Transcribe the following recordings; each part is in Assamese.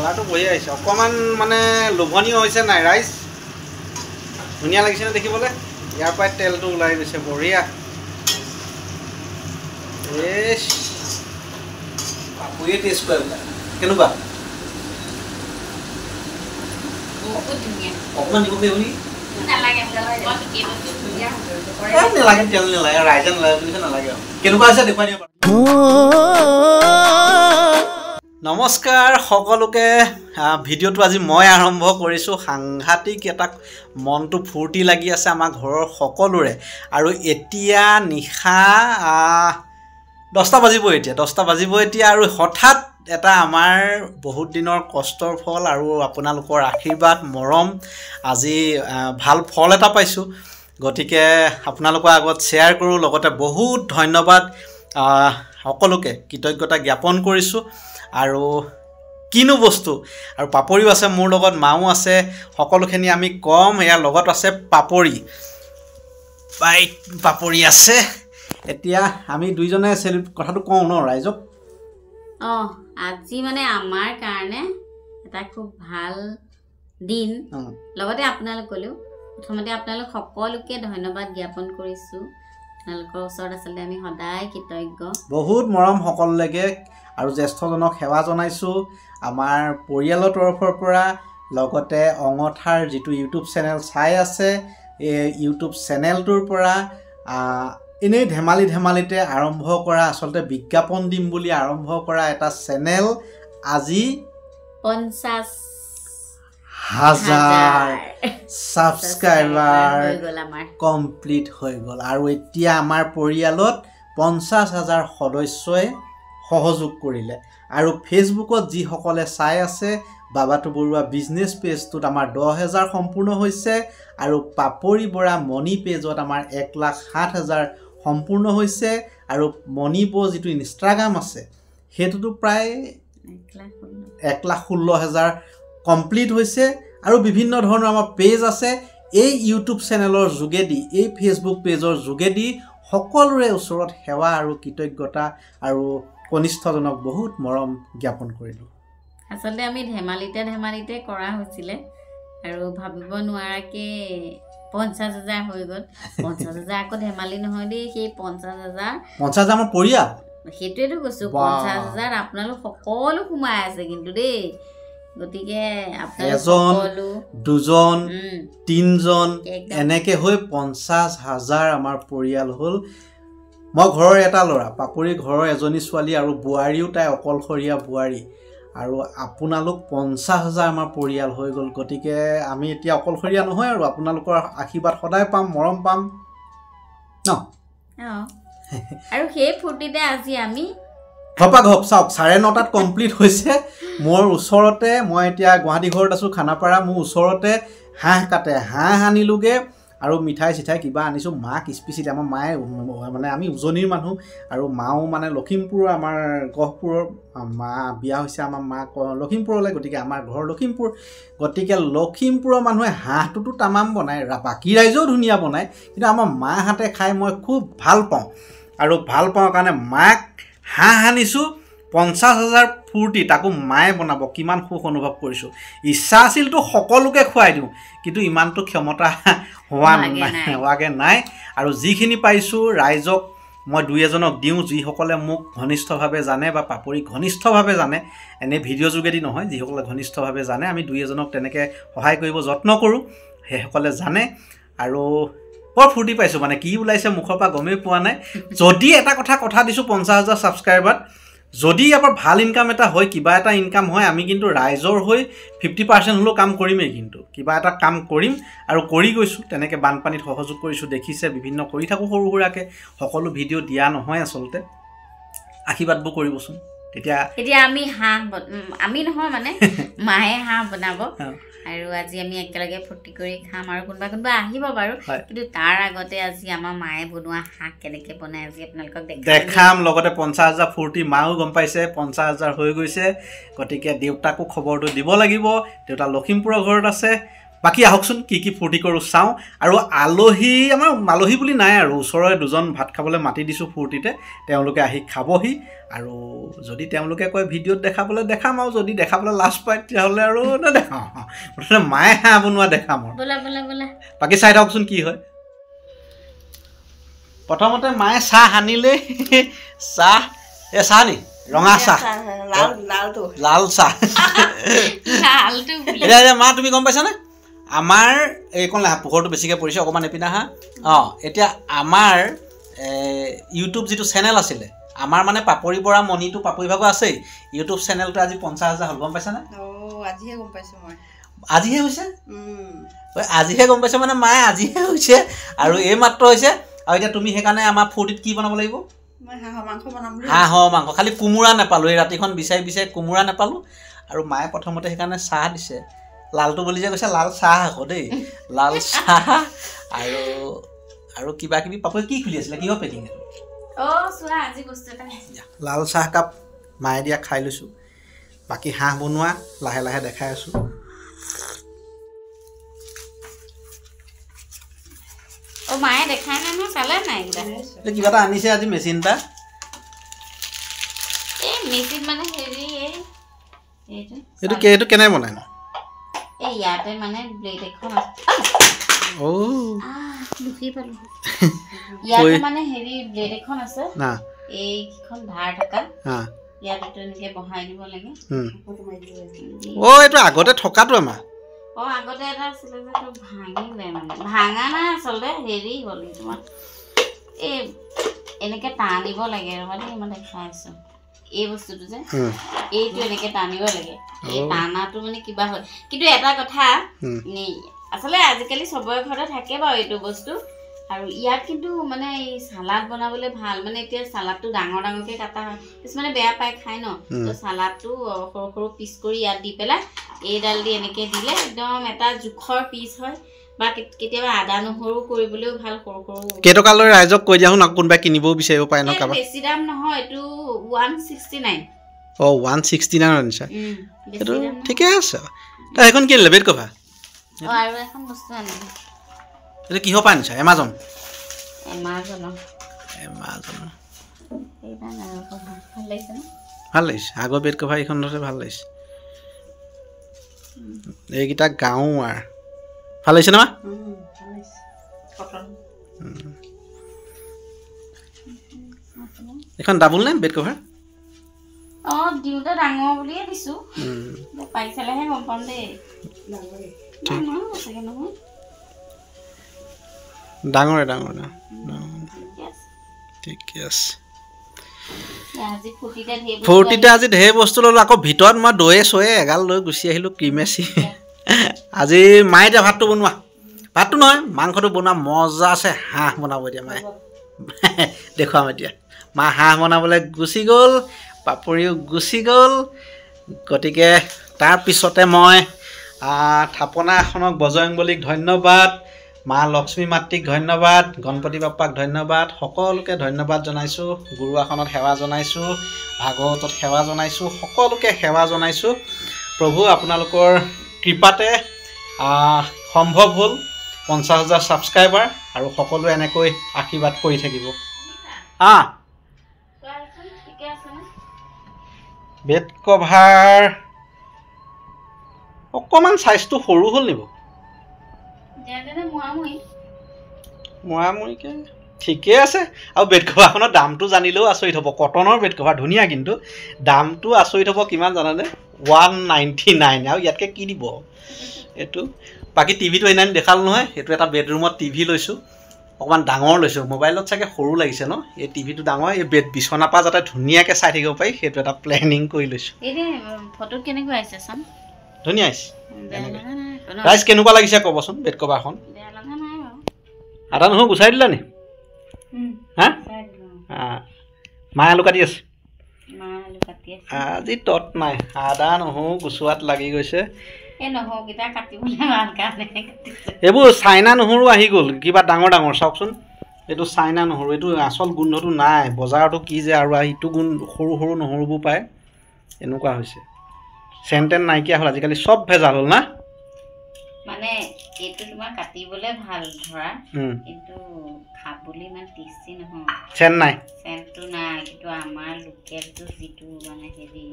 কালাৰটো বঢ়িয়া আহিছে অকণমান মানে লোভনীয় হৈছে নাই ৰাইজ ধুনীয়া লাগিছে নে দেখিবলৈ ইয়াৰ পৰাই তেলটো ওলাই গৈছে বঢ়িয়া আপুয়ে টেষ্ট কৰে কেনেকুৱা অকণমান দিব পাৰিব নেকি নালাগে তেল নালাগে ৰাইজে নালাগে বুলি নালাগে কেনেকুৱা হৈছে দেখুৱাই দিব নমস্কাৰ সকলোকে ভিডিঅ'টো আজি মই আৰম্ভ কৰিছোঁ সাংঘাতিক এটা মনটো ফূৰ্তি লাগি আছে আমাৰ ঘৰৰ সকলোৰে আৰু এতিয়া নিশা 10টা বাজিব এতিয়া আৰু হঠাৎ এটা আমাৰ বহুত দিনৰ কষ্টৰ ফল আৰু আপোনালোকৰ আশীৰ্বাদ মৰম আজি ভাল ফল এটা পাইছোঁ গতিকে আপোনালোকৰ আগত শ্বেয়াৰ কৰোঁ লগতে বহুত ধন্যবাদ সকলোকে কৃতজ্ঞতা জ্ঞাপন কৰিছোঁ আৰু কিনো বস্তু আৰু পাপৰিও আছে মোৰ লগত মাও আছে সকলোখিনি আমি কম ইয়াৰ লগত আছে পাপৰি আছে এতিয়া আমি দুইজনে কথাটো কওঁ ন ৰাইজক আজি মানে আমাৰ কাৰণে এটা খুব ভাল দিন লগতে আপোনালোকলৈও প্ৰথমতে আপোনালোক সকলোকে ধন্যবাদ জ্ঞাপন কৰিছোঁ আপোনালোকৰ ওচৰত আচলতে আমি সদায় কৃতজ্ঞ বহুত মৰম সকলোলৈকে আৰু জ্যেষ্ঠজনক সেৱা জনাইছোঁ আমাৰ পৰিয়ালৰ তৰফৰ পৰা লগতে অঙঠাৰ যিটো ইউটিউব চেনেল চাই আছে এই ইউটিউব চেনেলটোৰ পৰা এনেই ধেমালিতে আৰম্ভ কৰা আচলতে বিজ্ঞাপন দিম বুলি আৰম্ভ কৰা এটা চেনেল আজি 50,000 ছাবস্ক্ৰাইবাৰ কমপ্লিট হৈ গ'ল আৰু এতিয়া আমাৰ পৰিয়ালত 50,000 সদস্যই সহযোগ কৰিলে আৰু ফেচবুকত যিসকলে চাই আছে বাবাটো বৰুৱা বিজনেছ পেজটোত আমাৰ 10,000 সম্পূৰ্ণ হৈছে আৰু পাপৰি বৰা মনি পেজত আমাৰ 1,07,000 সম্পূৰ্ণ হৈছে আৰু মনিপো যিটো ইনষ্টাগ্ৰাম আছে সেইটোতো প্ৰায় 1,16,000 কমপ্লিট হৈছে আৰু বিভিন্ন ধৰণৰ আমাৰ পেজ আছে এই ইউটিউব চেনেলৰ যোগেদি এই ফেচবুক পেজৰ যোগেদি সকলোৰে ওচৰত সেৱা আৰু কৃতজ্ঞতা আৰু কনিষ্ঠজনক বহুত মৰম জ্ঞাপন কৰিলোঁ আচলতে আমি ধেমালিতে কৰা হৈছিলে আৰু ভাবিব নোৱাৰাকে 50,000 হৈ গ'ল 50,000 আকৌ ধেমালি নহয় দেই সেই 50,000 আমাৰ পৰিয়াল সেইটোৱেতো কৈছোঁ 50,000 আপোনালোক সকলো সোমাই আছে কিন্তু দেই গতিকে এজন দুজন তিনজন এনেকৈ হৈ 50,000 আমাৰ পৰিয়াল হ'ল মই ঘৰৰ এটা ল'ৰা পাপৰি ঘৰৰ এজনী ছোৱালী আৰু বোৱাৰীও তাই অকলশৰীয়া বোৱাৰী আৰু আপোনালোক 50,000 আমাৰ পৰিয়াল হৈ গ'ল গতিকে আমি এতিয়া অকলশৰীয়া নহয় আৰু আপোনালোকৰ আশীৰ্বাদ সদায় পাম মৰম পাম ন আৰু সেই ফূৰ্তিতে আজি আমি ঘপা ঘপ চাওক 9:30 কমপ্লিট হৈছে মোৰ ওচৰতে মই এতিয়া গুৱাহাটী ঘৰত আছোঁ খানাপাৰা মোৰ ওচৰতে হাঁহ কাটে হাঁহ আনিলোগৈ আৰু মিঠাই চিঠাই কিবা আনিছোঁ মাক স্পেচিয়েলি আমাৰ মায়ে মানে আমি উজনিৰ মানুহ আৰু মাও মানে লখিমপুৰৰ আমাৰ গহপুৰৰ মা বিয়া হৈছে আমাৰ মা লখিমপুৰলৈ গতিকে আমাৰ ঘৰ লখিমপুৰ গতিকে লখিমপুৰৰ মানুহে হাঁহটোতো তামাম বনায় বাকী ৰাইজেও ধুনীয়া বনায় কিন্তু আমাৰ মাহঁতে খাই মই খুব ভাল পাওঁ আৰু ভাল পাওঁ কাৰণে মাক হাঁহ আনিছোঁ 50,000 ফূৰ্তি তাকো মায়ে বনাব কিমান সুখ অনুভৱ কৰিছোঁ ইচ্ছা আছিলতো সকলোকে খুৱাই দিওঁ কিন্তু ইমানটো ক্ষমতা হোৱাগৈ নাই আৰু যিখিনি পাইছোঁ ৰাইজক মই দুই এজনক দিওঁ যিসকলে মোক ঘনিষ্ঠভাৱে জানে বা পাপৰি ঘনিষ্ঠভাৱে জানে এনেই ভিডিঅ' যোগেদি নহয় যিসকলে ঘনিষ্ঠভাৱে জানে আমি দুই এজনক তেনেকৈ সহায় কৰিব যত্ন কৰোঁ সেইসকলে জানে আৰু বৰ ফূৰ্তি পাইছোঁ মানে কি ওলাইছে মুখৰ পৰা গমেই পোৱা নাই যদি এটা কথা দিছোঁ 50,000 ছাবস্ক্ৰাইবাৰ যদি ইয়াৰ পৰা ভাল ইনকাম এটা হয় কিবা এটা ইনকাম হয় আমি কিন্তু ৰাইজৰ হৈ 50% হ'লেও কাম কৰিমেই কিন্তু কিবা এটা কাম কৰিম আৰু কৰি গৈছোঁ তেনেকৈ বানপানীত সহযোগ কৰিছোঁ দেখিছে বিভিন্ন কৰি থাকোঁ সৰু সুৰাকৈ সকলো ভিডিঅ' দিয়া নহয় আচলতে আশীৰ্বাদবোৰ কৰিবচোন তেতিয়া আমি নহয় মানে মায়ে হাঁহ বনাব আৰু আজি আমি একেলগে ফূৰ্তি কৰি খাম আৰু কোনোবা আহিব বাৰু কিন্তু তাৰ আগতে আজি আমাৰ মায়ে বনোৱা হাঁহ কেনেকৈ বনাই আজি আপোনালোকক দেখাম লগতে 50,000 ফূৰ্তি মাও গম পাইছে 50,000 হৈ গৈছে গতিকে দেউতাকো খবৰটো দিব লাগিব দেউতা লখিমপুৰৰ ঘৰত আছে বাকী আহকচোন কি ফূৰ্তি কৰোঁ চাওঁ আৰু আলহী আমাৰ আলহী বুলি নাই আৰু ওচৰৰে দুজন ভাত খাবলৈ মাতি দিছোঁ ফূৰ্তিতে তেওঁলোকে আহি খাবহি আৰু যদি তেওঁলোকে কয় ভিডিঅ'ত দেখাবলৈ দেখাম আৰু যদি দেখাবলৈ লাজ পায় তেতিয়াহ'লে আৰু নেদেখাওঁ মুঠতে মায়ে হাঁহ বনোৱা দেখাম আৰু বাকী চাই থাককচোন কি হয় প্ৰথমতে মায়ে চাহ আনিলে চাহ চাহ নি ৰঙা চাহ লাল চাহ এতিয়া মা তুমি গম পাইছানে আমাৰ এইকণ পোহৰটো বেছিকৈ পৰিছে অকণমান এপিনা হা এতিয়া আমাৰ ইউটিউব যিটো চেনেল আছিলে আমাৰ মানে পাপৰি বৰা মণিটো পাপৰি ভাগৰ আছেই ইউটিউব চেনেলটো আজি 50,000 হ'ল গম পাইছানে আজিহে গম পাইছোঁ মই আজিহে হৈছে আজিহে গম পাইছে মানে মায়ে আজিহে হৈছে আৰু এই মাত্ৰ হৈছে আৰু এতিয়া তুমি সেইকাৰণে আমাৰ ফূৰ্তিত কি বনাব লাগিব হাঁহৰ মাংস খালি কোমোৰা নাপালোঁ এই ৰাতিখন বিচাৰি কোমোৰা নাপালোঁ আৰু মায়ে প্ৰথমতে সেইকাৰণে চাহ দিছে লালটো বুলি যে কৈছে লাল চাহ আকৌ দেই লাল চাহ আৰু কিবা কিবি পাপৰি কি খুলি আছিলে কিহৰ পেকিং লাল চাহ কাপ মায়ে দিয়া খাই লৈছোঁ বাকী হাঁহ বনোৱা লাহে লাহে দেখাই আছোঁ মায়ে দেখাই নাই নহয় চালে নাই কিবা এটা আনিছে আজি মেচিন এটা মেচিন মানে হেৰি এইটো কেনে বনাই ন ইয়াতে মানে ব্লেড এখন ইয়াতে মানে হেৰি ব্লেড এখন আছে এইখন ধাৰ থকা ইয়াতে এনেকে বহাই দিব লাগে এইটো আগতে থকাটো আমাৰ আগতে এটা আছিলে যে তো ভাঙিলে মানে ভাঙা নাই আচলতে হেৰি হ'ল তোমাৰ এই এনেকে টানিব লাগে মানে মই দেখাই আছো এই বস্তুটো যে এইটো এনেকে টানিব লাগে এই টানাটো মানে কিবা হয় কিন্তু এটা কথা আচলতে আজিকালি চবৰে ঘৰতে থাকে বাৰু এইটো বস্তু আৰু ইয়াত কিন্তু মানে এই সালাড বনাবলৈ ভাল মানে এতিয়া সালাডটো ডাঙৰকৈ কাটা হয় কিছুমানে বেয়া পায় খাই ন তো সালাডটো সৰু সৰু পিচ কৰি ইয়াত দি পেলাই এইডাল দি এনেকৈ দিলে একদম এটা জোখৰ পিচ হয় বা কেতিয়াবা আদা নহৰু কৰিবলৈও ভাল সৰু সৰু কেইটকালৈ ৰাইজক কৈ দিয়া শুন কোনোবাই কিনিবও বিচাৰিব পাৰে ন কাৰোবাৰ বেছি দাম নহয় এইটো 169 169 আনিছা এইটো ঠিকে আছে এখন কিনিলে বেড কভাৰ আৰু এখন বস্তু আনিলে এইটো কিহৰ পৰা আনিছা এমাজন ভাল লাগিছে আগৰ বেড কভাৰ এইখনতে ভাল লাগিছে এইকেইটা গাঁও আৰু ভাল লাগিছে না এখন ডাবল নে বেড কভাৰ দিওঁতে ডাঙৰ বুলিয়ে দিছোঁ পাই চালেহে গম পাম দেই ডাঙৰে ঠিকে আছে ফূৰ্তিতে আজি ঢেৰ বস্তু ল'লোঁ আকৌ ভিতৰত মই দৈয়ে চৈয়ে এগাল লৈ গুচি আহিলোঁ ক্ৰীমে চিমে আজি মায়ে এতিয়া ভাতটো বনোৱা ভাতটো নহয় মাংসটো বনোৱা মজা আছে হাঁহ বনাব এতিয়া মায়ে দেখুৱাম এতিয়া মা হাঁহ বনাবলৈ গুচি গ'ল পাপৰিও গুচি গ'ল গতিকে তাৰপিছতে মই থাপনা এখনক বজৰংবলীক ধন্যবাদ মা লক্ষ্মী মাতৃক ধন্যবাদ গণপতি বাপ্পাক ধন্যবাদ সকলোকে ধন্যবাদ জনাইছোঁ গুৰু আসনত সেৱা জনাইছোঁ ভাগৱতত সেৱা জনাইছোঁ সকলোকে সেৱা জনাইছোঁ প্ৰভু আপোনালোকৰ কৃপাতে সম্ভৱ হ'ল 50,000 ছাবস্ক্ৰাইবাৰ আৰু সকলোৱে এনেকৈ আশীৰ্বাদ কৰি থাকিব বেড কভাৰ অকণমান চাইজটো সৰু হ'ল নিব মোৱামুৰিকে ঠিকে আছে আৰু বেড কভাৰখনৰ দামটো জানিলেও আচৰিত হ'ব কটনৰ বেড কভাৰ ধুনীয়া কিন্তু দামটো আচৰিত হ'ব কিমান জানানে 199 আৰু ইয়াতকৈ কি দিব এইটো বাকী টিভিটো সেইদিনা দেখালোঁ নহয় সেইটো এটা বেডৰুমত টিভি লৈছোঁ অকণমান ডাঙৰ লৈছোঁ মোবাইলত চাগে সৰু লাগিছে ন এই টিভিটো ডাঙৰ এই বেড বিচনাৰ পৰা যাতে ধুনীয়াকৈ চাই থাকিব পাৰি সেইটো এটা প্লেনিং কৰি লৈছোঁ ফটোত কেনেকুৱা আহিছে চাম ধুনীয়া আহিছে ৰাইজ কেনেকুৱা লাগিছে ক'বচোন বেড কভাৰখন আদা নহৰু গুচাই দিলা নি হা মায়ে আলু কাটি আছে আজি তত নাই আদা নহৰু গুচোৱাত লাগি গৈছে এইবোৰ চাইনা নহৰু আহি গ'ল কিবা ডাঙৰ ডাঙৰ চাওকচোন এইটো চাইনা নহৰু এইটো আচল গোন্ধটো নাই বজাৰতো কি যে আৰু ইটো গোন্ধ সৰু সৰু নহৰুবোৰ পায় এনেকুৱা হৈছে চেণ্টেন নাইকিয়া হ'ল আজিকালি চব ভেজাল হ'ল না মানে এইটো তোমাৰ কাটিবলৈ ভাল ধৰা কিন্তু খাবলৈ ইমান টেষ্টি নহয় চেন নাই চেনটো নাই কিন্তু আমাৰ লোকেলটো যিটো মানে হেৰি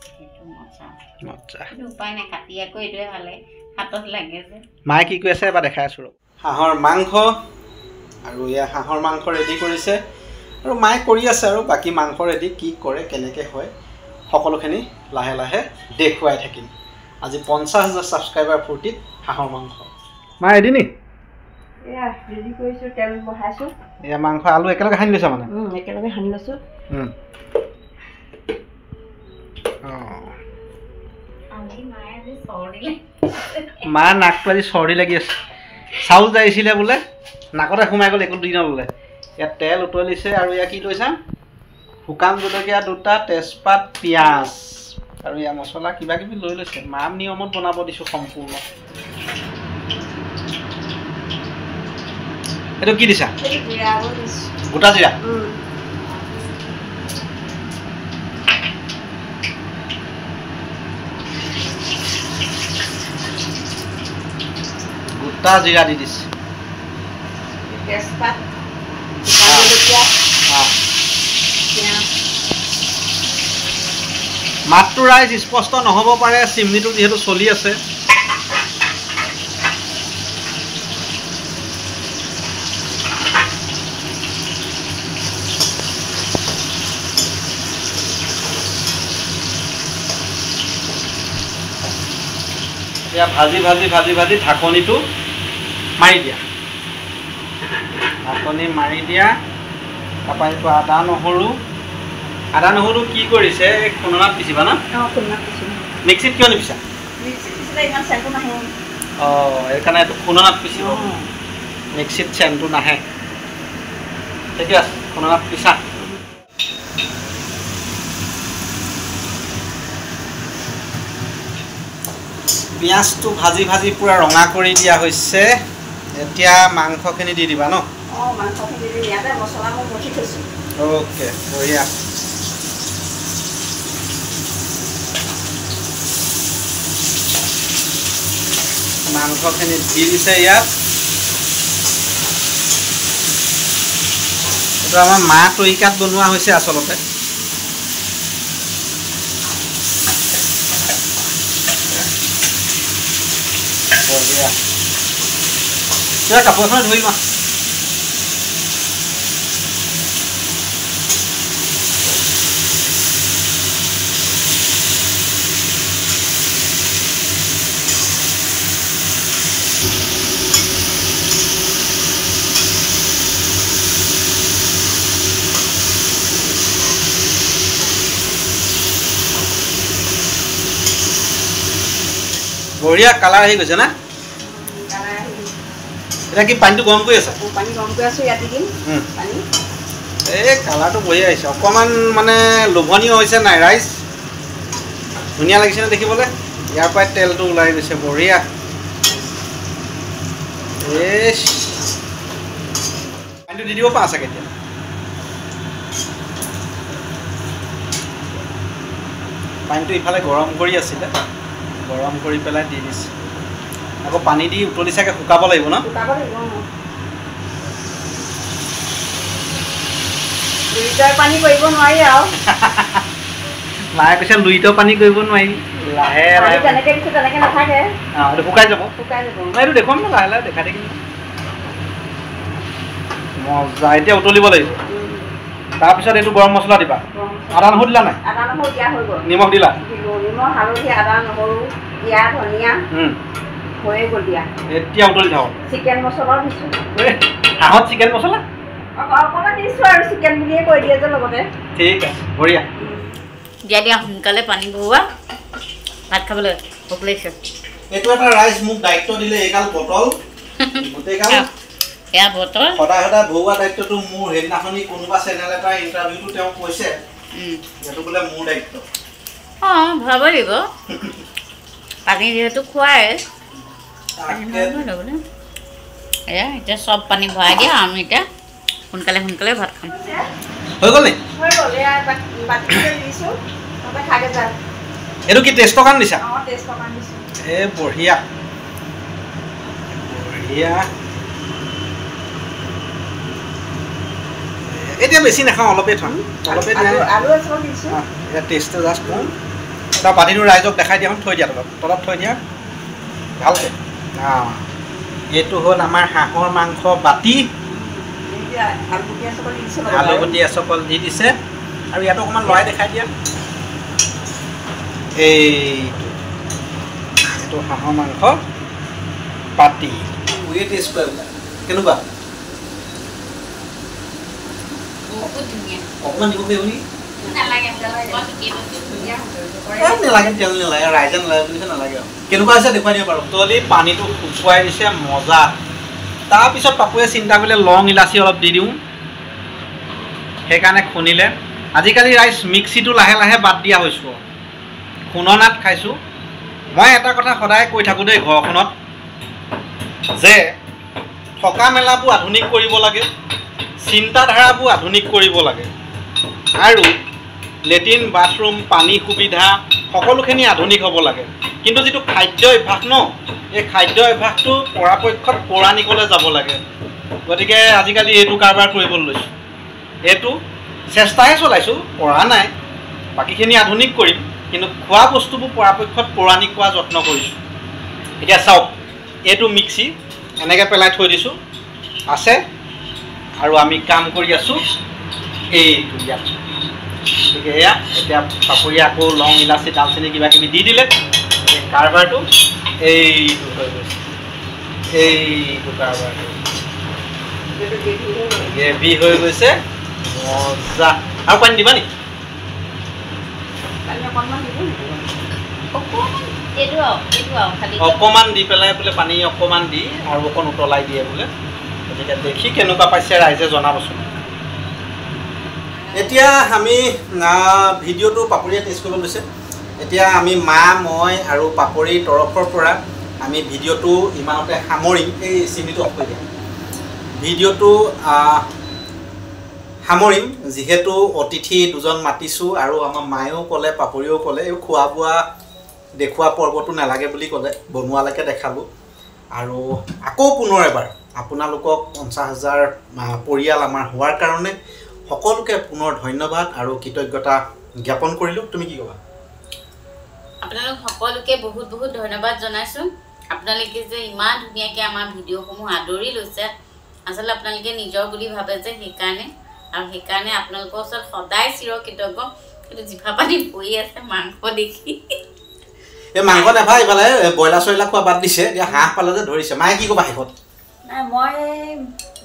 সেইটো মজা কিন্তু উপায় নাই কাটি আকৌ এইটোৱে ভাল লাগে হাতত লাগে যে মায়ে কি কৈ আছে এবাৰ দেখাই আছোঁ হাঁহৰ মাংস আৰু এয়া হাঁহৰ মাংস ৰেডি কৰিছে আৰু মায়ে কৰি আছে আৰু বাকী মাংস ৰেডি কি কৰে কেনেকৈ হয় সকলোখিনি লাহে লাহে দেখুৱাই থাকিম আজি 50,000 ছাবস্ক্ৰাইবাৰ ফূৰ্তিত হাঁহৰ মাংস মা ৰেডি নি এয়া ৰেডি কৰিছোঁ তেল বহাইছোঁ এয়া মাংস আলু একেলগে সানি লৈছা মানে একেলগে সানি লৈছোঁ মা নাকটো আজি চৰ্দি লাগি আছে চাউল যাইছিলে বোলে নাকতে সোমাই গ'ল একো দি নল'লে ইয়াত তেল উতলিছে আৰু ইয়াত কি লৈছা শুকান জলকীয়া 2টা তেজপাত পিঁয়াজ আৰু ইয়াৰ মছলা কিবা কিবি লৈ লৈছে মাৰ নিয়মত বনাব দিছোঁ সম্পূৰ্ণ এইটো কি দিছা গোটা জিৰা গোটা জিৰা দি দিছে তেজপাত শুকান জলকীয়া পিঁয়াজ মাতটো ৰাইজ স্পষ্ট নহ'ব পাৰে চিমনিটো যিহেতু চলি আছে এতিয়া ভাজি ভাজি ভাজি ভাজি ঢাকনিটো মাৰি দিয়া ঢাকনি মাৰি দিয়া তাৰপৰা এইটো আদা নহৰু কি কৰিছে এই খুন্দনাত পিচিবা না মিক্সিত কিয় নিপিছা অঁ সেইকাৰণে এইটো খুন্দনাত পিচিব মিক্সিত চেনটো নাহে ঠিকে আছে খুন্দনাত পিছা পিঁয়াজটো ভাজি ভাজি পূৰা ৰঙা কৰি দিয়া হৈছে এতিয়া মাংসখিনি দি দিবা ন অ'কে বঢ়িয়া মাংসখিনি দি দিছে ইয়াত এইটো আমাৰ মা তৰিকাত বনোৱা হৈছে আচলতে বঢ়িয়া কিবা কাপোৰ এখনে ধৰি লোৱা বঢ়িয়া কালাৰ আহি গৈছে না এতিয়া কি পানীটো গৰম কৰি আছে পানী গৰম কৰি আছোঁ ইয়াত দিম পানী এই কালাৰটো বঢ়িয়া আহিছে অকণমান মানে লোভনীয় হৈছে নাই ৰাইজ ধুনীয়া লাগিছে নে দেখিবলৈ ইয়াৰ পৰাই তেলটো ওলাই গৈছে বঢ়িয়া পানীটো দি দিব পাৰা চাগে এতিয়া পানীটো ইফালে গৰম কৰি আছিলে গৰম কৰি পেলাই দি দিছে আকৌ পানী দি উতলি চাগে শুকাব লাগিব ন পানী কৰিব নোৱাৰি আৰু মায়ে কৈছে লুইতৰ পানী কৰিব নোৱাৰি লাহে লাহে তেনেকৈ দিছোঁ তেনেকৈ নাথাকে অঁ এইটো শুকাই যাব এইটো দেখুৱাম ন লাহে লাহে দেখাই থাকিম মজা এতিয়া উতলিব লাগিব তাৰপিছত এইটো গৰম মছলা দিবা আদা নহৰু দিলা নাই আদা নহৰু দিয়া হৈ গ'ল নিমখ দিলা নিমখ হালধি আদা নহৰু দিয়া ধনিয়া হৈয়ে গ'ল দিয়া এতিয়া উতলি থাকক চিকেন মছলাও দিছোঁ হাঁহত চিকেন মছলা অকণমান দিছোঁ আৰু চিকেন বুলিয়ে কৈ দিয়ে যে লগতে ঠিক আছে বঢ়িয়া দিয়া দিয়া সোনকালে পানী বহুৱা ভাত খাবলৈ ভোক লাগিছে এইটো এটা ৰাইজ মোক দায়িত্ব দিলে এইগাল বটল গোটেইগাল এয়া বটল সদায় সদায় ভৰোৱা দায়িত্বটো মোৰ সেইদিনাখনি কোনোবা চেনেল এটাৰ ইণ্টাৰভিউটো তেওঁ কৈছে সেইটো বোলে মোৰ দায়িত্ব অঁ ভৰাব লাগিব পানী যিহেতু খুৱাই এয়া এতিয়া চব পানী ভৰাই দিয়া আমি এতিয়া সোনকালে সোনকালে ভাত খাম হৈ গ'ল নি এইটো কি টেষ্টৰ কাৰণে দিছা এই বঢ়িয়া এয়া এতিয়া বেছি নাখাওঁ অলপেই থওঁ অলপে এতিয়া টেষ্টটো জাষ্ট কম তাৰ বাতিটো ৰাইজক দেখাই দিয়া থৈ দিয়া তলত থৈ দিয়া ভালকৈ এইটো হ'ল আমাৰ হাঁহৰ মাংস বাতি আলুগুটি এচকল দি দিছে আৰু ইয়াতো অকণমান লৰাই দেখাই দিয়া এইটো হাঁহৰ মাংস বাতি টেষ্ট কৰে কেনেকুৱা অকণমান দিব পাৰিব নেকি নালাগে তেল নালাগে ৰাইজে নালাগে বুলিছে নালাগে আৰু কেনেকুৱা হৈছে দেখুৱাই দিব পাৰোঁ তলি পানীটো শুকুৱাই দিছে মজা তাৰপিছত পাপুৱে চিন্তা কৰিলে লং ইলাচি অলপ দি দিওঁ সেইকাৰণে খুন্দিলে আজিকালি ৰাইচ মিক্সিটো লাহে লাহে বাদ দিয়া হৈছোঁ খুন্দনাত খাইছোঁ মই এটা কথা সদায় কৈ থাকোঁ দেই ঘৰখনত যে থকা মেলাবোৰ আধুনিক কৰিব লাগে চিন্তাধাৰাবোৰ আধুনিক কৰিব লাগে আৰু লেট্ৰিন বাথৰুম পানী সুবিধা সকলোখিনি আধুনিক হ'ব লাগে কিন্তু যিটো খাদ্য অভ্যাস ন এই খাদ্য অভ্যাসটো পৰাপক্ষত পৌৰাণিকলৈ যাব লাগে গতিকে আজিকালি এইটো কাৰবাৰ কৰিবলৈ লৈছোঁ এইটো চেষ্টাহে চলাইছোঁ পৰা নাই বাকীখিনি আধুনিক কৰিম কিন্তু খোৱা বস্তুবোৰ পৰাপক্ষত পৌৰাণিক কৰাৰ যত্ন কৰিছোঁ এতিয়া চাওক এইটো মিক্সি এনেকৈ পেলাই থৈ দিছোঁ আছে আৰু আমি কাম কৰি আছোঁ এইটো ইয়াত গতিকে এয়া এতিয়া পাপৰি আকৌ লং ইলাচি ডালচেনি কিবা কিবি দি দিলে কাৰবাৰটো এইটো হৈ গৈছে এইটো কাৰবাৰটো গ্ৰেভি হৈ গৈছে মজা আৰু পানী দিবা নেকি অকণমান দি পেলাই বোলে পানী অকণমান দি আৰু অকণ উতলাই দিয়ে বোলে গতিকে দেখি কেনেকুৱা পাইছে ৰাইজে জনাবচোন এতিয়া আমি ভিডিঅ'টো পাপৰিয়ে টেষ্ট কৰিব লৈছে এতিয়া আমি মা মই আৰু পাপৰিৰ তৰফৰ পৰা আমি ভিডিঅ'টো ইমানতে সামৰিম এই চিমিটো অফ কৰি দিম ভিডিঅ'টো সামৰিম যিহেতু অতিথি দুজন মাতিছোঁ আৰু আমাৰ মায়েও ক'লে পাপৰিয়েও ক'লে এই খোৱা বোৱা দেখুওৱা পৰ্বটো নালাগে বুলি ক'লে বনোৱালৈকে দেখালোঁ আৰু আকৌ পুনৰ এবাৰ আপোনালোকক 50,000 পৰিয়াল আমাৰ হোৱাৰ কাৰণে সকলোকে পুনৰ ধন্যবাদ আৰু কৃতজ্ঞতা জ্ঞাপন কৰিলোঁ তুমি কি ক'বা আপোনালোক সকলোকে বহুত বহুত ধন্যবাদ জনাইছোঁ আপোনালোকে যে ইমান ধুনীয়াকৈ আমাৰ ভিডিঅ'সমূহ আদৰি লৈছে আচলতে আপোনালোকে নিজৰ বুলি ভাবে যে সেইকাৰণে আৰু সেইকাৰণে আপোনালোকৰ ওচৰত সদায় চিৰকৃতজ্ঞ কিন্তু জিভা পানী বৈ আছে মাংস দেখি এই মাংস নাখায় ইফালে ব্ৰইলাৰ চইলাৰ খোৱা বাদ দিছে এতিয়া হাঁহ পালে যে ধৰিছে মায়ে কি ক'বা শেষত নাই মই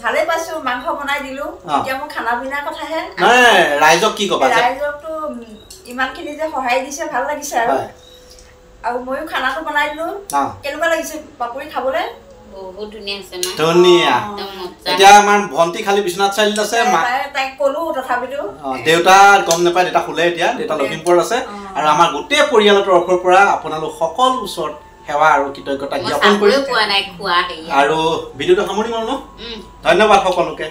ভালে পাইছোঁ মাংস বনাই দিলোঁ এতিয়া মোৰ খানা পিনাৰ কথাহে ৰাইজক কি ক'বা ৰাইজকতো ইমানখিনি যে সহায় দিছে ভাল লাগিছে আৰু ময়ো খানাটো বনাই দিলোঁ কেনেকুৱা লাগিছে পাপৰি খাবলৈ বহুত ধুনীয়া আছে না ধুনীয়া এতিয়া আমাৰ ভণ্টি খালি বিশ্বনাথ চাৰিআলিত আছে তাইক ক'লোঁ তথাপিতো দেউতা গম নাপায় দেউতা শুলে এতিয়া দেউতা লখিমপুৰত আছে আৰু আমাৰ গোটেই পৰিয়ালৰ তৰফৰ পৰা আপোনালোক সকলো ওচৰত সেৱা আৰু কৃতজ্ঞতা জ্ঞাপন কৰিছোঁ আৰু ভিডিঅ'টো সামৰিম আৰু ন ধন্যবাদ সকলোকে